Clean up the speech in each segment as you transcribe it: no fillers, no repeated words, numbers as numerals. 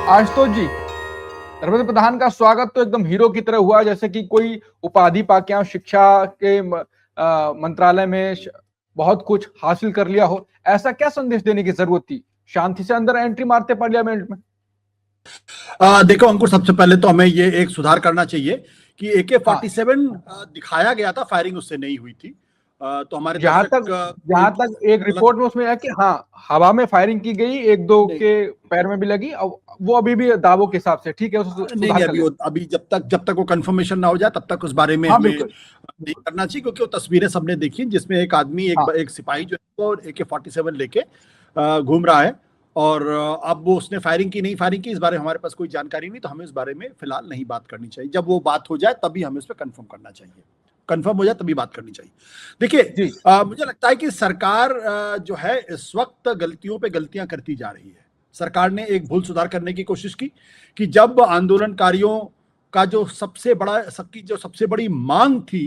आशुतोष जी, धर्मेंद्र प्रधान का स्वागत तो एकदम हीरो की तरह हुआ, जैसे कि कोई उपाधि पाके आए, शिक्षा के मंत्रालय में बहुत कुछ हासिल कर लिया हो। ऐसा क्या संदेश देने की जरूरत थी? शांति से अंदर एंट्री मारते पार्लियामेंट में। देखो अंकुर, सबसे पहले तो हमें ये एक सुधार करना चाहिए कि AK-47 दिखाया गया था, फायरिंग उससे नहीं हुई थी। तो हमारे जहां तक एक रिपोर्ट में उसमें है कि हाँ, हवा में फायरिंग की गई, एक दो के पैर में भी लगी। अब वो अभी भी दावों के हिसाब से ठीक है, नहीं, अभी जब तक वो कंफर्मेशन ना हो जाए तब तक उस बारे में हमें नहीं करना चाहिए, क्योंकि वो तस्वीरें सबने देखी जिसमें एक आदमी एक सिपाही जो है वो AK-47 लेके घूम रहा है। और अब वो उसने फायरिंग की नहीं फायरिंग की, इस बारे में हमारे पास कोई जानकारी नहीं, तो हमें इस बारे में फिलहाल नहीं बात करनी चाहिए। जब वो बात हो जाए तभी हमें इस पर कंफर्म करना चाहिए, कंफर्म हो जाए तभी बात करनी चाहिए। देखिए, मुझे लगता है कि सरकार जो है इस वक्त गलतियों पे गलतियां करती जा रही है। सरकार ने एक भूल सुधार करने की कोशिश की कि जब आंदोलनकारियों का जो सबसे बड़ी मांग थी,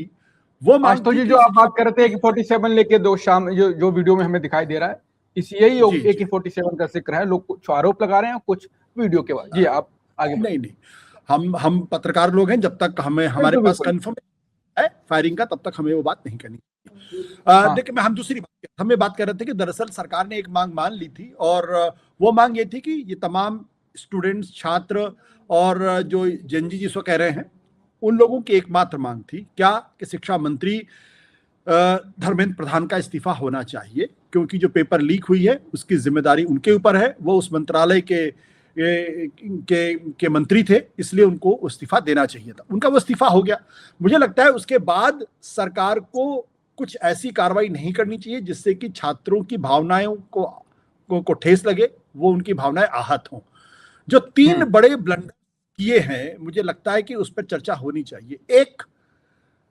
वो मांग तो जो आप बात कर रहे थे AK-47 लेके दो शाम जो वीडियो में हमें दिखाई दे रहा है, यही AK-47 का जिक्र है। लोग कुछ आरोप लगा रहे हैं, कुछ वीडियो के बाद। जी आप आगे। नहीं, हम पत्रकार लोग हैं, जब तक हमारे पास कंफर्म है फायरिंग का, तब तक हमें वो बात नहीं करनी। देखिए, हम दूसरी बात कर रहे थे कि दरअसल सरकार ने एक मांग मान ली थी, और वो मांग ये थी कि ये तमाम स्टूडेंट्स, छात्र और जो जेनजी जिसको कह रहे हैं, उन लोगों की एकमात्र मांग थी क्या कि शिक्षा मंत्री धर्मेंद्र प्रधान का इस्तीफा होना चाहिए, क्योंकि जो पेपर लीक हुई है उसकी जिम्मेदारी उनके ऊपर है। वो उस मंत्रालय के मंत्री थे, इसलिए उनको इस्तीफा देना चाहिए था। उनका वो इस्तीफा हो गया। मुझे लगता है उसके बाद सरकार को कुछ ऐसी कार्रवाई नहीं करनी चाहिए जिससे कि छात्रों की भावनाओं को ठेस लगे, वो उनकी भावनाएं आहत हों। जो 3 बड़े ब्लंडर किए हैं, मुझे लगता है कि उस पर चर्चा होनी चाहिए। एक,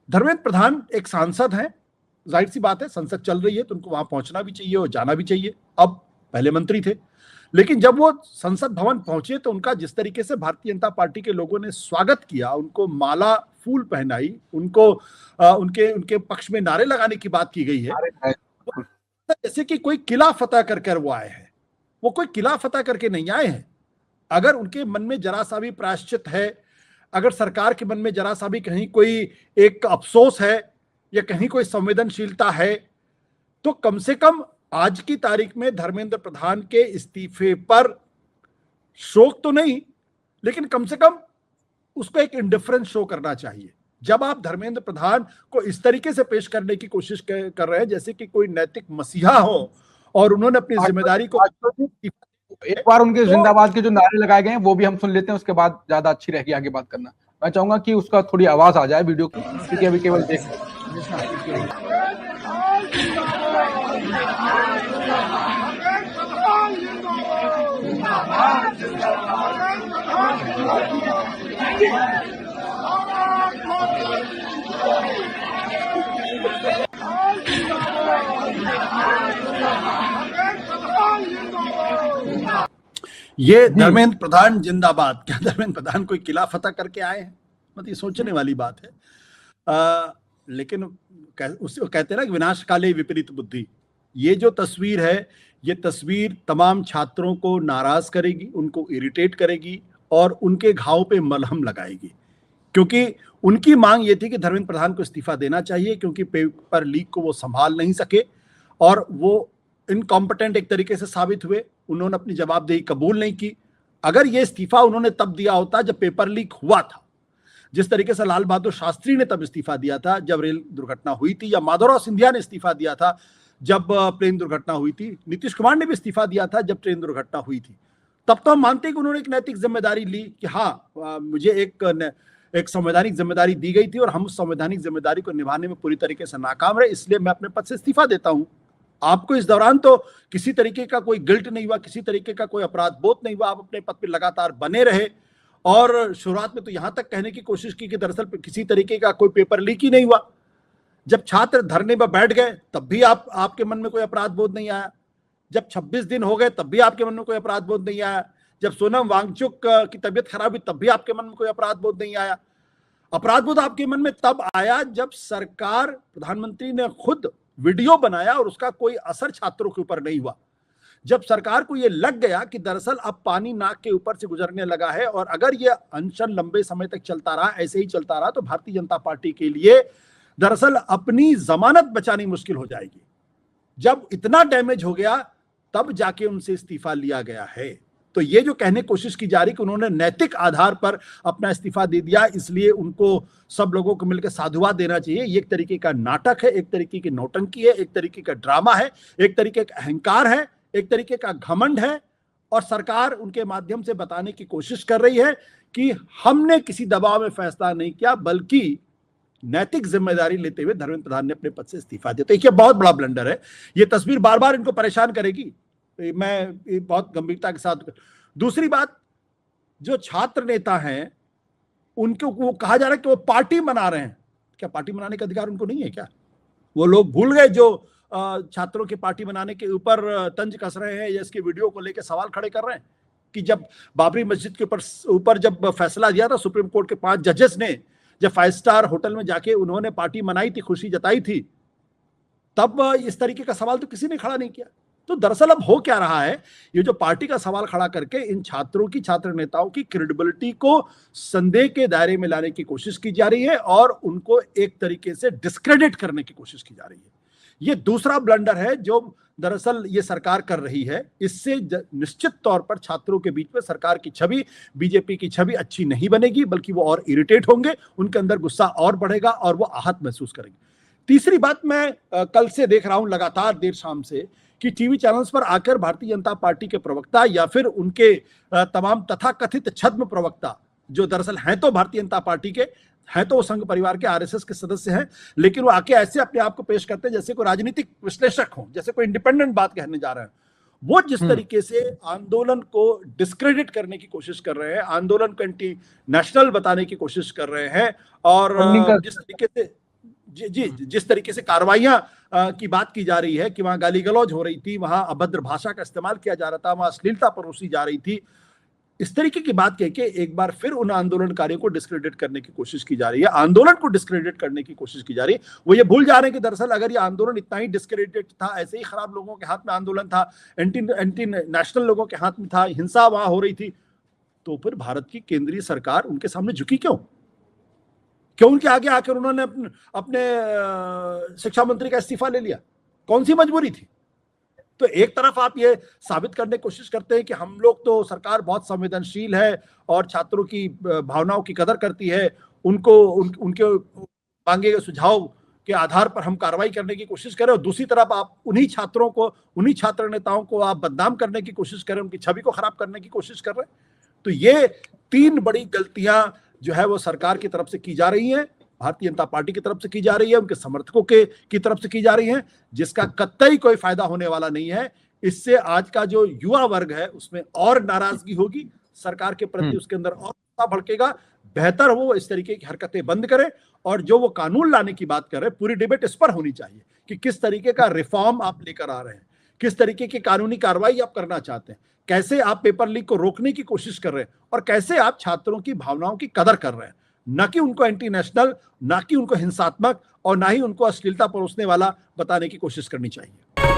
धर्मेंद्र प्रधान एक सांसद हैं, जाहिर सी बात है संसद चल रही है तो उनको वहां पहुंचना भी चाहिए और जाना भी चाहिए। अब पहले मंत्री थे, लेकिन जब वो संसद भवन पहुंचे तो उनका जिस तरीके से भारतीय जनता पार्टी के लोगों ने स्वागत किया, उनको माला फूल पहनाई, उनको उनके पक्ष में नारे लगाने की बात की गई है, जैसे कि कोई किला फतह कर वो आए हैं। वो कोई किला फतह करके नहीं आए हैं। अगर उनके मन में जरा सा भी प्रायश्चित है, अगर सरकार के मन में जरा सा भी कहीं कोई एक अफसोस है या कहीं कोई संवेदनशीलता है, तो कम से कम आज की तारीख में धर्मेंद्र प्रधान के इस्तीफे पर शोक तो नहीं, लेकिन कम से कम उसको एक इंडिफरेंस शो करना चाहिए। जब आप धर्मेंद्र प्रधान को इस तरीके से पेश करने की कोशिश कर रहे हैं जैसे कि कोई नैतिक मसीहा हो और उन्होंने अपनी जिम्मेदारी को, एक बार उनके जिंदाबाद के जो नारे लगाए गए हैं वो भी हम सुन लेते हैं, उसके बाद ज्यादा अच्छी रहेगी आगे बात करना। मैं चाहूंगा कि उसका थोड़ी आवाज आ जाए वीडियो की, क्योंकि अभी केवल देख ये धर्मेंद्र प्रधान जिंदाबाद, क्या धर्मेंद्र प्रधान कोई किला फतह करके आए हैं? मतलब ये सोचने वाली बात है। लेकिन उसको कहते हैं ना कि विनाश काले विपरीत बुद्धि। ये जो तस्वीर है, ये तस्वीर तमाम छात्रों को नाराज करेगी, उनको इरिटेट करेगी और उनके घाव पे मलहम लगाएगी, क्योंकि उनकी मांग ये थी कि धर्मेंद्र प्रधान को इस्तीफा देना चाहिए, क्योंकि पेपर लीक को वो संभाल नहीं सके और वो इनकॉम्पिटेंट एक तरीके से साबित हुए। उन्होंने अपनी जवाबदेही कबूल नहीं की। अगर ये इस्तीफा उन्होंने तब दिया होता जब पेपर लीक हुआ था, जिस तरीके से लाल बहादुर शास्त्री ने तब इस्तीफा दिया था जब रेल दुर्घटना हुई थी, या माधवराव सिंधिया ने इस्तीफा दिया था जब प्लेन दुर्घटना हुई थी, नीतीश कुमार ने भी इस्तीफा दिया था जब ट्रेन दुर्घटना हुई थी, तब तो हम मानते हैं कि उन्होंने एक नैतिक जिम्मेदारी ली कि हाँ, मुझे एक संवैधानिक जिम्मेदारी दी गई थी और हम उस संवैधानिक जिम्मेदारी को निभाने में पूरी तरीके से नाकाम रहे, इसलिए मैं अपने पद से इस्तीफा देता हूं। आपको इस दौरान तो किसी तरीके का कोई गिल्ट नहीं हुआ, किसी तरीके का कोई अपराध बोध नहीं हुआ, आप अपने पद पर लगातार बने रहे। और शुरुआत में तो यहां तक कहने की कोशिश की कि दरअसल किसी तरीके का कोई पेपर लीक ही नहीं हुआ। जब छात्र धरने पर बैठ गए तब भी आपके मन में कोई अपराध बोध नहीं आया। जब 26 दिन हो गए तब भी आपके मन में कोई अपराध बोध नहीं आया। जब सोनम वांगचुक की तबीयत खराब हुई तब भी आपके मन में कोई अपराध बोध नहीं आया। अपराध बोध आपके मन में तब आया जब सरकार, प्रधानमंत्री ने खुद वीडियो बनाया और उसका कोई असर छात्रों के ऊपर नहीं हुआ। जब सरकार को ये लग गया कि दरअसल अब पानी नाक के ऊपर से गुजरने लगा है और अगर ये अनशन लंबे समय तक चलता रहा, ऐसे ही चलता रहा, तो भारतीय जनता पार्टी के लिए दरअसल अपनी जमानत बचानी मुश्किल हो जाएगी। जब इतना डैमेज हो गया तब जाके उनसे इस्तीफा लिया गया है। तो ये जो कहने की कोशिश की जा रही कि उन्होंने नैतिक आधार पर अपना इस्तीफा दे दिया, इसलिए उनको सब लोगों को मिलकर साधुवाद देना चाहिए, ये एक तरीके का नाटक है, एक तरीके की नौटंकी है, एक तरीके का ड्रामा है, एक तरीके का अहंकार है, एक तरीके का घमंड है। और सरकार उनके माध्यम से बताने की कोशिश कर रही है कि हमने किसी दबाव में फैसला नहीं किया, बल्कि नैतिक जिम्मेदारी लेते हुए धर्मेंद्र प्रधान ने अपने पद से इस्तीफा दिया। तो ये बहुत बड़ा ब्लंडर है। ये तस्वीर बार बार इनको परेशान करेगी, मैं बहुत गंभीरता के साथ। दूसरी बात, जो छात्र नेता हैं उनको वो कहा जा रहा है कि वो पार्टी मना रहे हैं। क्या पार्टी मनाने का अधिकार उनको नहीं है क्या? वो लोग भूल गए जो छात्रों की पार्टी बनाने के ऊपर तंज कस रहे हैं या इसके वीडियो को लेकर सवाल खड़े कर रहे हैं कि जब बाबरी मस्जिद के ऊपर जब फैसला दिया था सुप्रीम कोर्ट के 5 जजेस ने, जब 5 स्टार होटल में जाके उन्होंने पार्टी मनाई थी, खुशी जताई थी, तब इस तरीके का सवाल तो किसी ने खड़ा नहीं किया। तो दरअसल अब हो क्या रहा है, ये जो पार्टी का सवाल खड़ा करके इन छात्रों की, छात्र नेताओं की क्रेडिबिलिटी को संदेह के दायरे में लाने की कोशिश की जा रही है और उनको एक तरीके से डिस्क्रेडिट करने की कोशिश की जा रही है। ये दूसरा ब्लंडर है जो दरअसल ये सरकार कर रही है। इससे निश्चित तौर पर छात्रों के बीच में सरकार की छवि, बीजेपी की छवि अच्छी नहीं बनेगी, बल्कि वो और इरिटेट होंगे, उनके अंदर गुस्सा और बढ़ेगा और वो आहत महसूस करेंगे। तीसरी बात, मैं कल से देख रहा हूं लगातार देर शाम से कि टीवी चैनल्स पर आकर भारतीय जनता पार्टी के प्रवक्ता या फिर उनके तमाम तथाकथित छद्म प्रवक्ता, जो दरअसल हैं तो भारतीय जनता पार्टी के, हैं तो वो संघ परिवार के, आरएसएस के सदस्य हैं, लेकिन वो आके ऐसे अपने आप को पेश करते हैं जैसे कोई राजनीतिक विश्लेषक हो, जैसे कोई इंडिपेंडेंट बात कहने जा रहे हैं। वो जिस तरीके से आंदोलन को डिस्क्रेडिट करने की कोशिश कर रहे हैं, आंदोलन को एंटी नेशनल बताने की कोशिश कर रहे हैं, और जिस तरीके से जिस तरीके से कार्रवाइयां की बात की जा रही है कि वहां गाली गलौज हो रही थी, वहां अभद्र भाषा का इस्तेमाल किया जा रहा था, वहां अश्लीलता परोसी जा रही थी, इस तरीके की बात कह के एक बार फिर उन आंदोलनकारियों को डिस्क्रेडिट करने की कोशिश की जा रही है, आंदोलन को डिस्क्रेडिट करने की कोशिश की जा रही है। वो ये भूल जा रहे हैं कि दरअसल अगर ये आंदोलन इतना ही डिस्क्रेडिट था, ऐसे ही खराब लोगों के हाथ में आंदोलन था, एंटी नेशनल लोगों के हाथ में था, हिंसा वहां हो रही थी, तो फिर भारत की केंद्रीय सरकार उनके सामने झुकी क्यों? क्यों उनके आगे आकर उन्होंने अपने शिक्षा मंत्री का इस्तीफा ले लिया? कौन सी मजबूरी थी? तो एक तरफ आप ये साबित करने की कोशिश करते हैं कि हम लोग तो, सरकार बहुत संवेदनशील है और छात्रों की भावनाओं की कदर करती है, उनके मांगे गए सुझाव के आधार पर हम कार्रवाई करने की कोशिश करें, और दूसरी तरफ आप उन्हीं छात्रों को, उन्हीं छात्र नेताओं को आप बदनाम करने की कोशिश करें, उनकी छवि को खराब करने की कोशिश कर रहे हैं। तो ये 3 बड़ी गलतियां जो है वो सरकार की तरफ से की जा रही हैं, भारतीय जनता पार्टी की तरफ से की जा रही है, उनके समर्थकों की तरफ से की जा रही है, जिसका कतई कोई फायदा होने वाला नहीं है। इससे आज का जो युवा वर्ग है उसमें और नाराजगी होगी, सरकार के प्रति उसके अंदर और गुस्सा भड़केगा। बेहतर हो वो इस तरीके की हरकतें बंद करे, और जो वो कानून लाने की बात कर रहे हैं, पूरी डिबेट इस पर होनी चाहिए कि किस तरीके का रिफॉर्म आप लेकर आ रहे हैं, किस तरीके की कानूनी कार्रवाई आप करना चाहते हैं, कैसे आप पेपर लीक को रोकने की कोशिश कर रहे हैं, और कैसे आप छात्रों की भावनाओं की कदर कर रहे हैं, न कि उनको एंटी नेशनल, न कि उनको हिंसात्मक, और ना ही उनको अश्लीलता परोसने वाला बताने की कोशिश करनी चाहिए।